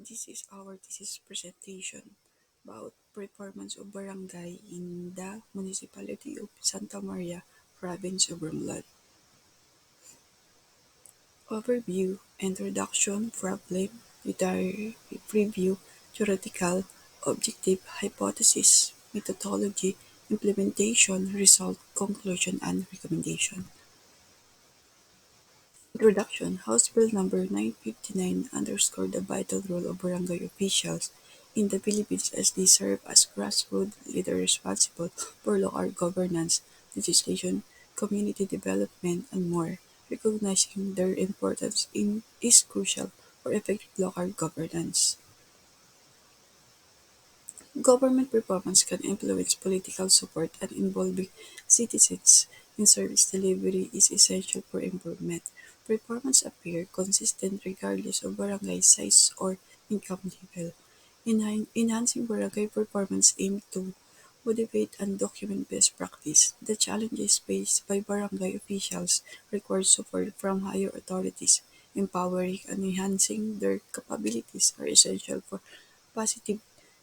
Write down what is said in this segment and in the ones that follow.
This is our thesis presentation about performance of barangay in the Municipality of Santa Maria, Province of Romblon. Overview, introduction, problem, literary preview, theoretical, objective, hypothesis, methodology, implementation, result, conclusion, and recommendation. Introduction. House Bill number 959 underscored the vital role of barangay officials in the Philippines as they serve as grassroots leaders responsible for local governance, legislation, community development, and more. Recognizing their importance is crucial for effective local governance. Government performance can influence political support, and involving citizens in service delivery is essential for improvement. Performance appear consistent regardless of barangay size or income level. Enhancing barangay performance aim to motivate and document best practice. The challenges faced by barangay officials require support from higher authorities. Empowering and enhancing their capabilities are essential for positive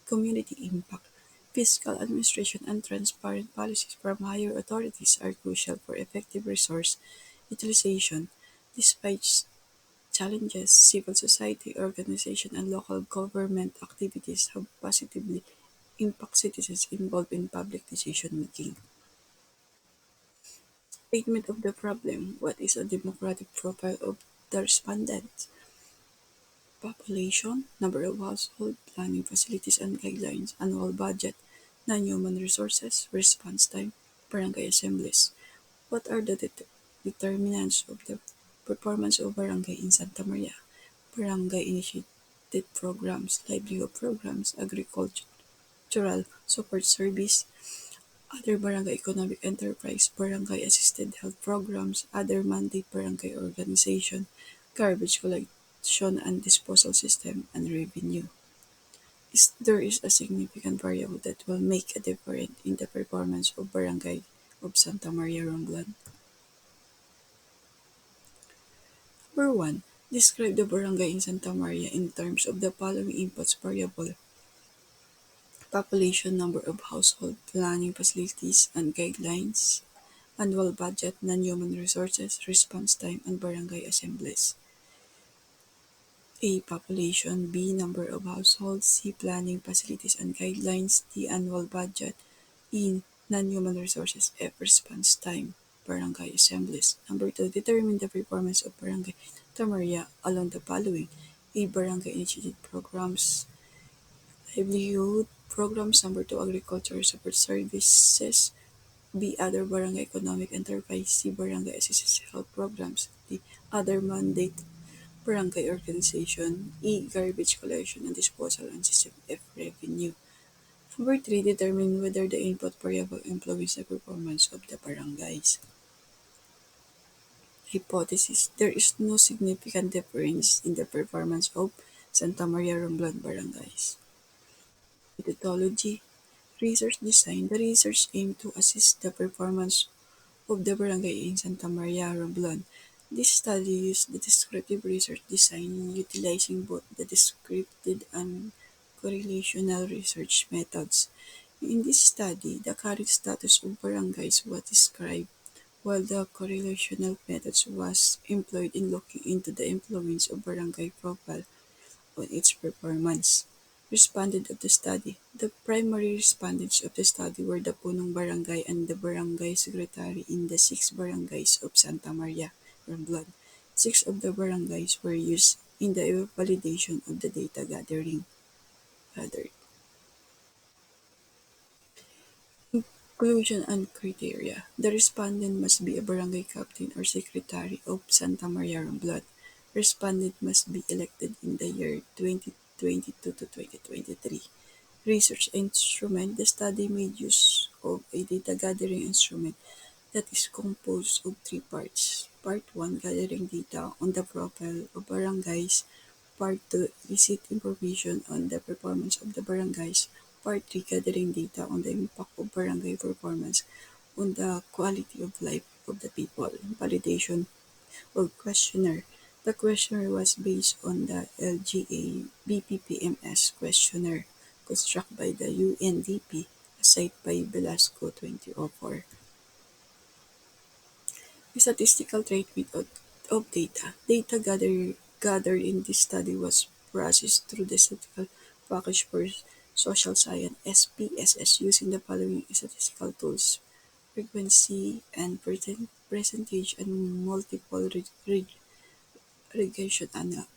community impact. Fiscal administration and transparent policies from higher authorities are crucial for effective resource utilization. Despite challenges, civil society organizations and local government activities have positively impacted citizens involved in public decision making. Statement of the problem. What is a democratic profile of the respondent? Population, number of household, planning facilities and guidelines, annual budget, non-human resources, response time, barangay assemblies. What are the determinants of the performance of barangay in Santa Maria? Barangay initiated programs, livelihood programs, agricultural support service, other barangay economic enterprise, barangay assisted health programs, other mandate barangay organization, garbage collection and disposal system, and revenue. There is a significant variable that will make a difference in the performance of barangay of Santa Maria Romblon. Number 1. Describe the barangay in Santa Maria in terms of the following inputs variable: population, number of household, planning facilities and guidelines, annual budget, non-human resources, response time, and barangay assemblies. A. Population. B. Number of households. C. Planning facilities and guidelines. D. Annual budget. E. Non-human resources. F. Response time. Barangay assemblies. Number 2. Determine the performance of barangay Santa Maria along the following: A. Barangay initiated programs, livelihood programs. Number 2. Agriculture support services. B. Other barangay economic enterprise. C. Barangay assistance health programs. D. Other mandate barangay organization. E. Garbage collection and disposal and system. F. Revenue. Number 3. Determine whether the input variable influences the performance of the barangays. Hypothesis. There is no significant difference in the performance of Santa Maria Romblon barangays. Methodology. Research design. The research aimed to assist the performance of the barangay in Santa Maria Romblon. This study used the descriptive research design utilizing both the descriptive and correlational research methods. In this study, the current status of barangays was described, while the correlational methods was employed in looking into the influence of barangay profile on its performance. Respondent of the study. The primary respondents of the study were the punong barangay and the barangay secretary in the 6 barangays of Santa Maria, Romblon. 6 of the barangays were used in the validation of the data gathered. Inclusion and criteria. The respondent must be a barangay captain or secretary of Santa Maria Romblon. Respondent must be elected in the year 2022 to 2023. Research instrument. The study made use of a data gathering instrument that is composed of 3 parts. Part 1, gathering data on the profile of barangays. Part 2, elicit information on the performance of the barangays. Part 3, gathering data on the impact of barangay performance on the quality of life of the people. Validation of questionnaire. The questionnaire was based on the LGA BPPMS questionnaire constructed by the UNDP, a site by Velasco 2004. The statistical treatment of data. Gathered in this study was processed through the Statistical Package for Social Science (SPSS) using the following statistical tools: frequency and percentage and multiple regression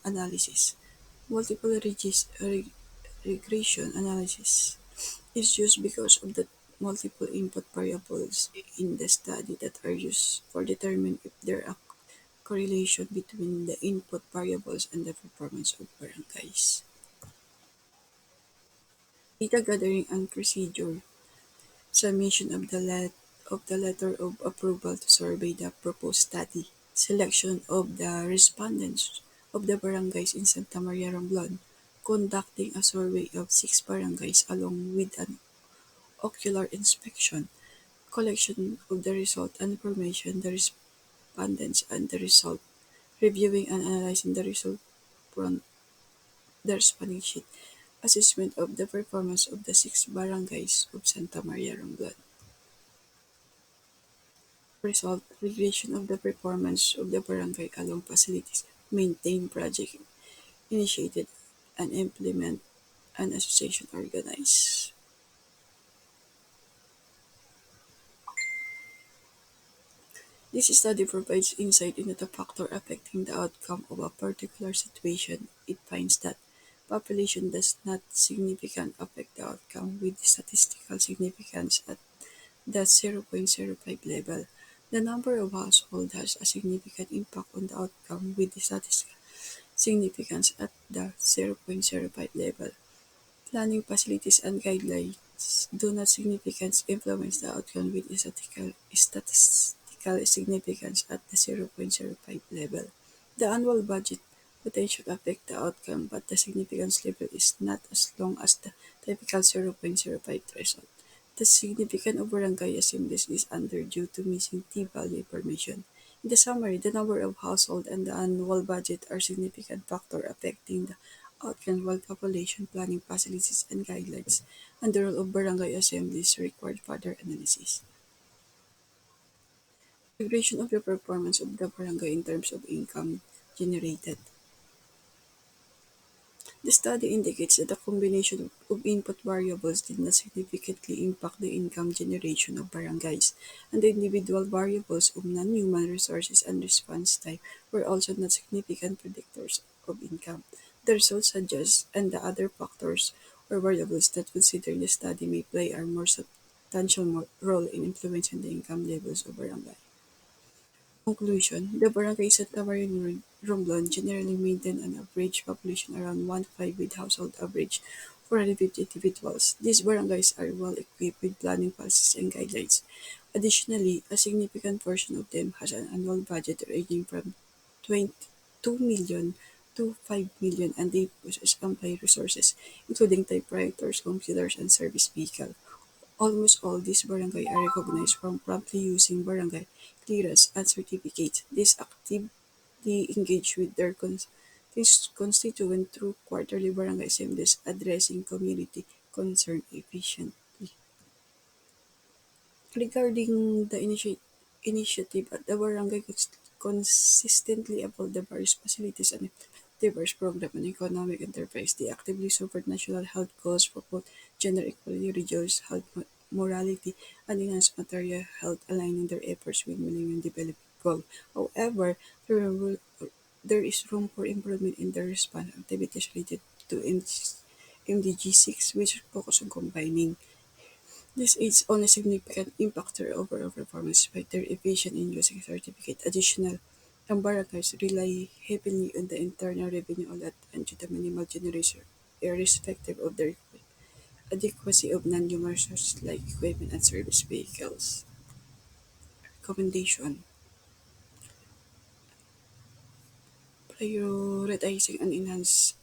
analysis. Multiple regression analysis is used because of the multiple input variables in the study that are used for determining if there are correlation between the input variables and the performance of barangays. Data gathering and procedure. Submission of the letter of approval to survey the proposed study. Selection of the respondents of the barangays in Santa Maria Romblon. Conducting a survey of 6 barangays along with an ocular inspection. Collection of the result and information, the respondents and the result. Reviewing and analyzing the result from the responding sheet. Assessment of the performance of the 6 barangays of Santa Maria Romblon. Result: regression of the performance of the barangay along facilities maintained, project initiated and implement, and association organized. This study provides insight into the factor affecting the outcome of a particular situation. It finds that population does not significantly affect the outcome with statistical significance at the 0.05 level. The number of households has a significant impact on the outcome with statistical significance at the 0.05 level. Planning facilities and guidelines do not significantly influence the outcome with statistical significance at the 0.05 level. The annual budget potential affect the outcome, but the significance level is not as long as the typical 0.05 threshold. The significance of barangay assemblies is under due to missing T-value information. In the summary, the number of households and the annual budget are significant factors affecting the outcome, while population planning facilities and guidelines and the role of barangay assemblies required further analysis. Regression of the performance of the barangay in terms of income generated. The study indicates that the combination of input variables did not significantly impact the income generation of barangays, and the individual variables of non-human resources and response time were also not significant predictors of income. The results suggest, and the other factors or variables that considered in the study may play a more substantial role in influencing the income levels of barangay. Conclusion: the Barangay Santa Maria Romblon generally maintain an average population around 1.5 with household average 450 individuals. These barangays are well equipped with planning policies and guidelines. Additionally, a significant portion of them has an annual budget ranging from 22 million to 5 million, and they possess ample resources, including typewriters, computers, and service vehicles. Almost all these barangay are recognized from promptly using barangay clearance and certificates. These actively engage with their constituent through quarterly barangay assemblies, addressing community concern efficiently. Regarding the initiative at the barangay consistently evolve the various facilities and diverse program and economic enterprise. They actively support national health goals, promote gender equality, reduce health morality, and enhance material health, aligning their efforts with Millennium Development Goal. However, there, there is room for improvement in the response activities related to MDG6, which focus on combining this aids only significant impact their overall performance by their efficient in using certificate. Additional, barangays rely heavily on the internal revenue alert and to the minimal generation, irrespective of their adequacy of non-human resources like equipment and service vehicles. Recommendation: prioritizing and enhanced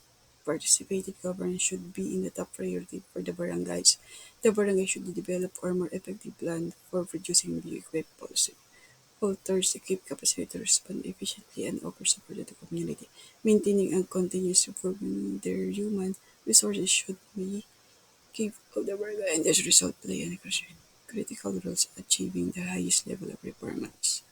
participative governance should be in the top priority for the barangays. The barangay should develop a more effective plan for producing the equipped policy. Authors equip capacity to respond efficiently and offer support to the community. Maintaining and continuous improving their human resources should be key of the work, and this result play a critical role in achieving the highest level of performance.